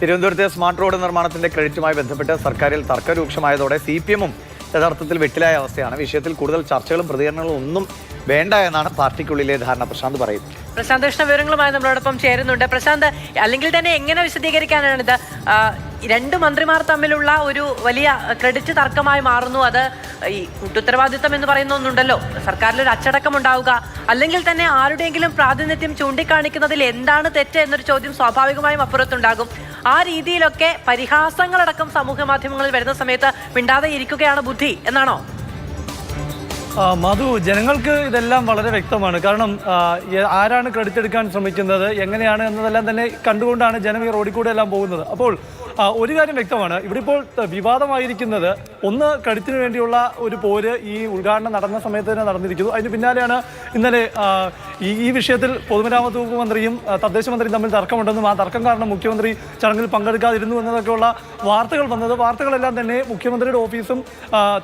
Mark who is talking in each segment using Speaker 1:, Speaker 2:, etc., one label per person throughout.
Speaker 1: തിരുവനന്തപുരത്തെ smart road നിർമ്മാണത്തിന്റെ ക്രെഡിറ്റുമായി ബന്ധപ്പെട്ട് സർക്കാരിൽ തർക്കരൂക്ഷമായതോടെ CPM-ഉം യഥാർത്ഥത്തിൽ വെട്ടിലായ അവസ്ഥയാണ്. വിഷയത്തിൽ കൂടുതൽ ചർച്ചകളും പ്രതികരണങ്ങളും ഒന്നും വേണ്ട എന്നാണ് പാർട്ടിക്കുള്ളിലെ ധാരണ. പ്രശാന്ത് പറയും.
Speaker 2: പ്രശാന്ത് കൃഷ്ണ വിവരങ്ങളുമായി നമ്മളോടൊപ്പം ചേരുന്നുണ്ട്. പ്രശാന്ത്, അല്ലെങ്കിൽ തന്നെ എങ്ങനെ വിശദീകരിക്കാനാണിത്? രണ്ട് മന്ത്രിമാർ തമ്മിലുള്ള ഒരു വലിയ ക്രെഡിറ്റ് തർക്കമായി മാറുന്നു. അത് ഈ കൂട്ടുത്തരവാദിത്തം എന്ന് പറയുന്ന ഒന്നുണ്ടല്ലോ, സർക്കാരിലൊരു അച്ചടക്കം ഉണ്ടാവുക, അല്ലെങ്കിൽ തന്നെ ആരുടെയെങ്കിലും പ്രാതിനിധ്യം ചൂണ്ടിക്കാണിക്കുന്നതിൽ എന്താണ് തെറ്റ് എന്നൊരു ചോദ്യം സ്വാഭാവികമായും അപ്പുറത്തുണ്ടാകും. ആ രീതിയിലൊക്കെ പരിഹാസങ്ങളടക്കം സമൂഹ മാധ്യമങ്ങളിൽ വരുന്ന സമയത്ത് മിണ്ടാതെ ഇരിക്കുകയാണ് ബുദ്ധി എന്നാണോ?
Speaker 3: മധു, ജനങ്ങൾക്ക് ഇതെല്ലാം വളരെ വ്യക്തമാണ്. കാരണം ആരാണ് ക്രെഡിറ്റ് എടുക്കാൻ ശ്രമിക്കുന്നത്, എങ്ങനെയാണ് എന്നതെല്ലാം തന്നെ കണ്ടുകൊണ്ടാണ് ജനം ഈ റോഡിൽ കൂടെ എല്ലാം പോകുന്നത്. അപ്പോൾ ഒരു കാര്യം വ്യക്തമാണ്, ഇവിടെ ഇപ്പോൾ വിവാദമായിരിക്കുന്നത് ഒന്ന് ക്രെഡിറ്റിന് വേണ്ടിയുള്ള ഒരു പോര് ഈ ഉദ്ഘാടനം നടന്ന സമയത്ത് തന്നെ നടന്നിരിക്കുന്നു. അതിന് പിന്നാലെയാണ് ഇന്നലെ ഈ വിഷയത്തിൽ പൊതുമരാമത്ത് വകുപ്പ് മന്ത്രിയും തദ്ദേശ മന്ത്രിയും തമ്മിൽ തർക്കമുണ്ടെന്നും ആ തർക്കം കാരണം മുഖ്യമന്ത്രി ചടങ്ങിൽ പങ്കെടുക്കാതിരുന്നു എന്നതൊക്കെയുള്ള വാർത്തകൾ വന്നത്. വാർത്തകളെല്ലാം തന്നെ മുഖ്യമന്ത്രിയുടെ ഓഫീസും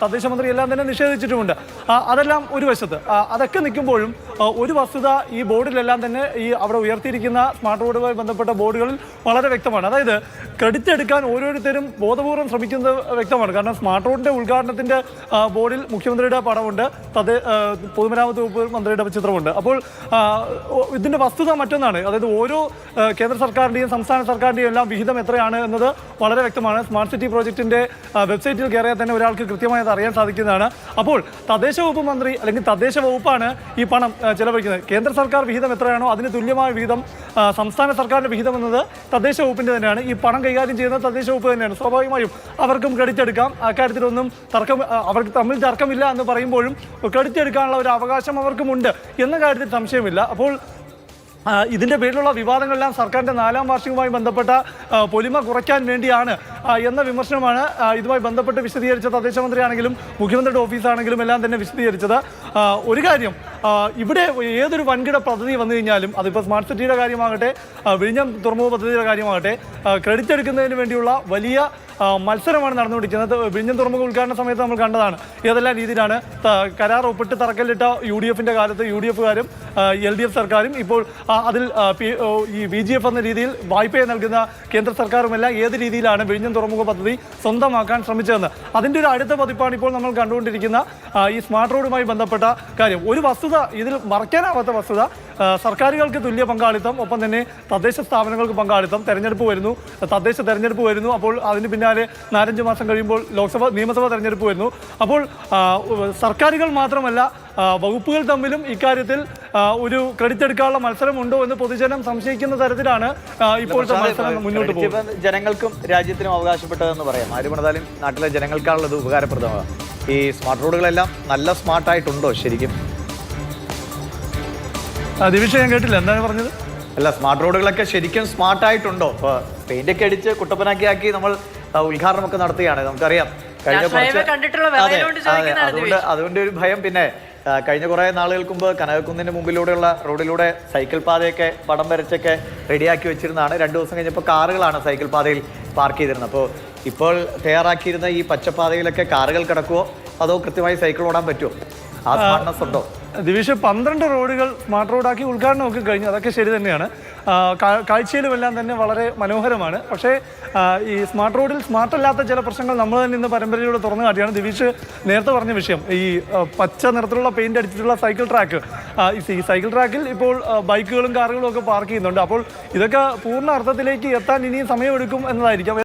Speaker 3: തദ്ദേശ മന്ത്രി എല്ലാം തന്നെ നിഷേധിച്ചിട്ടുമുണ്ട്. അതെല്ലാം ഒരു വശത്ത്. അതൊക്കെ നിൽക്കുമ്പോഴും ഒരു വസ്തുത ഈ ബോർഡിലെല്ലാം തന്നെ ഈ അവിടെ ഉയർത്തിയിരിക്കുന്ന സ്മാർട്ട് റോഡുമായി ബന്ധപ്പെട്ട ബോർഡുകളിൽ വളരെ വ്യക്തമാണ്. അതായത് ക്രെഡിറ്റ് എടുക്കാൻ ഓരോരുത്തരും ബോധപൂർവ്വം ശ്രമിക്കുന്നത് വ്യക്തമാണ്. കാരണം സ്മാർട്ട് റോഡിൻ്റെ ഉദ്ഘാടനത്തിൻ്റെ ബോർഡിൽ മുഖ്യമന്ത്രിയുടെ പടമുണ്ട്, പൊതുമരാമത്ത് വകുപ്പ് മന്ത്രിയുടെ ചിത്രമുണ്ട്. അപ്പോൾ ഇതിൻ്റെ വസ്തുത മറ്റൊന്നാണ്. അതായത് ഓരോ കേന്ദ്ര സർക്കാരിൻ്റെയും സംസ്ഥാന സർക്കാരിൻ്റെയും എല്ലാം വിഹിതം എത്രയാണ് എന്നത് വളരെ വ്യക്തമാണ്. സ്മാർട്ട് സിറ്റി പ്രോജക്റ്റിൻ്റെ വെബ്സൈറ്റിൽ കയറിയാൽ തന്നെ ഒരാൾക്ക് കൃത്യമായി അത് അറിയാൻ സാധിക്കുന്നതാണ്. അപ്പോൾ തദ്ദേശ വകുപ്പ് മന്ത്രി അല്ലെങ്കിൽ തദ്ദേശ വകുപ്പാണ് ഈ പണം ചെലവഴിക്കുന്നത്. കേന്ദ്ര സർക്കാർ വിഹിതം എത്രയാണോ അതിന് തുല്യമായ വിഹിതം സംസ്ഥാന സർക്കാരിൻ്റെ വിഹിതം എന്നത് തദ്ദേശ വകുപ്പിൻ്റെ തന്നെയാണ്. ഈ പണം കൈകാര്യം ചെയ്യുന്നത് തദ്ദേശ വകുപ്പ് തന്നെയാണ്. സ്വാഭാവികമായും അവർക്കും ക്രെഡിറ്റ് എടുക്കാം. അക്കാര്യത്തിലൊന്നും അവർക്ക് തമ്മിൽ തർക്കമില്ല എന്ന് പറയുമ്പോഴും ക്രെഡിറ്റ് എടുക്കാനുള്ള ഒരു അവകാശം അവർക്കുമുണ്ട് എന്ന കാര്യത്തിൽ സംശയമില്ല. അപ്പോൾ ഇതിൻ്റെ പേരിലുള്ള വിവാദങ്ങളെല്ലാം സർക്കാരിൻ്റെ 4ാം വാർഷികവുമായി ബന്ധപ്പെട്ട പൊലിമ കുറയ്ക്കാൻ വേണ്ടിയാണ് എന്ന വിമർശനമാണ് ഇതുമായി ബന്ധപ്പെട്ട് വിശദീകരിച്ച തദ്ദേശ മന്ത്രിയാണെങ്കിലും മുഖ്യമന്ത്രിയുടെ ഓഫീസാണെങ്കിലും എല്ലാം തന്നെ വിശദീകരിച്ചത്. ഒരു കാര്യം, ഇവിടെ ഏതൊരു വൻകിട പദ്ധതി വന്നു കഴിഞ്ഞാലും അതിപ്പോൾ സ്മാർട്ട് സിറ്റിയുടെ കാര്യമാകട്ടെ, വിഴിഞ്ഞം തുറമുഖ പദ്ധതിയുടെ കാര്യമാകട്ടെ, ക്രെഡിറ്റ് എടുക്കുന്നതിന് വേണ്ടിയുള്ള വലിയ മത്സരമാണ് നടന്നുകൊണ്ടിരിക്കുന്നത്. വിഴിഞ്ഞം തുറമുഖ ഉദ്ഘാടന സമയത്ത് നമ്മൾ കണ്ടതാണ് ഏതെല്ലാം രീതിയിലാണ് കരാർ ഒപ്പിട്ട് തറക്കല്ലിട്ട UDF-ൻ്റെ കാലത്ത് UDF-കാരും LDF സർക്കാരും ഇപ്പോൾ അതിൽ ഈ VGF എന്ന രീതിയിൽ വായ്പ നൽകുന്ന കേന്ദ്ര സർക്കാരുമെല്ലാം ഏത് രീതിയിലാണ് വിഴിഞ്ഞം തുറമുഖ പദ്ധതി സ്വന്തമാക്കാൻ ശ്രമിച്ചതെന്ന് അതിൻ്റെ ഒരു അടുത്ത പതിപ്പാണ് ഇപ്പോൾ നമ്മൾ കണ്ടുകൊണ്ടിരിക്കുന്ന ഈ സ്മാർട്ട് റോഡുമായി ബന്ധപ്പെട്ട കാര്യം. ഒരു വസ്തുത ഇതിൽ മറയ്ക്കാനാവാത്ത വസ്തുത, സർക്കാരുകൾക്ക് തുല്യ പങ്കാളിത്തം, ഒപ്പം തന്നെ തദ്ദേശ സ്ഥാപനങ്ങൾക്ക് പങ്കാളിത്തം. തെരഞ്ഞെടുപ്പ് വരുന്നു, തദ്ദേശ തെരഞ്ഞെടുപ്പ് വരുന്നു. അപ്പോൾ അതിന് പിന്നാലെ 4-5 മാസം കഴിയുമ്പോൾ നിയമസഭാ തെരഞ്ഞെടുപ്പ് വരുന്നു. അപ്പോൾ സർക്കാരുകൾ മാത്രമല്ല വകുപ്പുകൾ തമ്മിലും ഇക്കാര്യത്തിൽ ഒരു ക്രെഡിറ്റ് എടുക്കാനുള്ള മത്സരം ഉണ്ടോ എന്ന് പൊതുജനം സംശയിക്കുന്ന തരത്തിലാണ് ഇപ്പോഴത്തെ മത്സരം മുന്നോട്ട് പോകുന്നത്.
Speaker 1: ജനങ്ങൾക്കും രാജ്യത്തിനും അവകാശപ്പെട്ടതെന്ന് പറയാം. ആര് പണിതാലും നാട്ടിലെ ജനങ്ങൾക്കാണുള്ളത് ഉപകാരപ്രദമാണ്. ഈ സ്മാർട്ട് റോഡുകളെല്ലാം നല്ല സ്മാർട്ടായിട്ടുണ്ടോ ശരിക്കും?
Speaker 3: ദിവിഷ, ഞാൻ കേട്ടില്ല, എന്താണ് പറഞ്ഞത്?
Speaker 1: അല്ല, സ്മാർട്ട് റോഡുകളൊക്കെ ശരിക്കും സ്മാർട്ടായിട്ടുണ്ടോ? ഇപ്പോൾ പെയിൻ്റൊക്കെ അടിച്ച് കുട്ടപ്പനാക്കി നമ്മൾ ഉദ്ഘാടനമൊക്കെ നടത്തുകയാണ്. നമുക്കറിയാം അതുകൊണ്ട് ഒരു ഭയം. പിന്നെ കഴിഞ്ഞ കുറേ നാളുകൾക്ക് മുമ്പ് കനകക്കുന്നിൻ്റെ മുമ്പിലൂടെയുള്ള റോഡിലൂടെ സൈക്കിൾ പാതയൊക്കെ പടം വരച്ചൊക്കെ റെഡിയാക്കി വെച്ചിരുന്നതാണ്. 2 ദിവസം കഴിഞ്ഞപ്പോൾ കാറുകളാണ് സൈക്കിൾ പാതയിൽ പാർക്ക് ചെയ്തിരുന്നത്. അപ്പോൾ ഇപ്പോൾ തയ്യാറാക്കിയിരുന്ന ഈ പച്ചപ്പാതയിലൊക്കെ കാറുകൾ കിടക്കുമോ അതോ കൃത്യമായി സൈക്കിൾ ഓടാൻ പറ്റുമോ? ആ സ്മാർട്ട്നെസ് ഉണ്ടോ?
Speaker 3: ദിവിഷ, 12 റോഡുകൾ സ്മാർട്ട് റോഡാക്കി ഉദ്ഘാടനമൊക്കെ കഴിഞ്ഞു. അതൊക്കെ ശരി തന്നെയാണ്. കാഴ്ചയിലുമെല്ലാം തന്നെ വളരെ മനോഹരമാണ്. പക്ഷേ ഈ സ്മാർട്ട് റോഡിൽ സ്മാർട്ടല്ലാത്ത ചില പ്രശ്നങ്ങൾ നമ്മൾ തന്നെ ഇന്ന് പരമ്പരയിലൂടെ തുറന്നു കാട്ടിയാണ്. ദിവിഷ് നേരത്തെ പറഞ്ഞ വിഷയം, ഈ പച്ച നിറത്തിലുള്ള പെയിൻ്റ് അടിച്ചിട്ടുള്ള സൈക്കിൾ ട്രാക്ക്. ഈ സൈക്കിൾ ട്രാക്കിൽ ഇപ്പോൾ ബൈക്കുകളും കാറുകളും ഒക്കെ പാർക്ക് ചെയ്യുന്നുണ്ട്. അപ്പോൾ ഇതൊക്കെ പൂർണ്ണ അർത്ഥത്തിലേക്ക് എത്താൻ ഇനിയും സമയമെടുക്കും എന്നതായിരിക്കാം.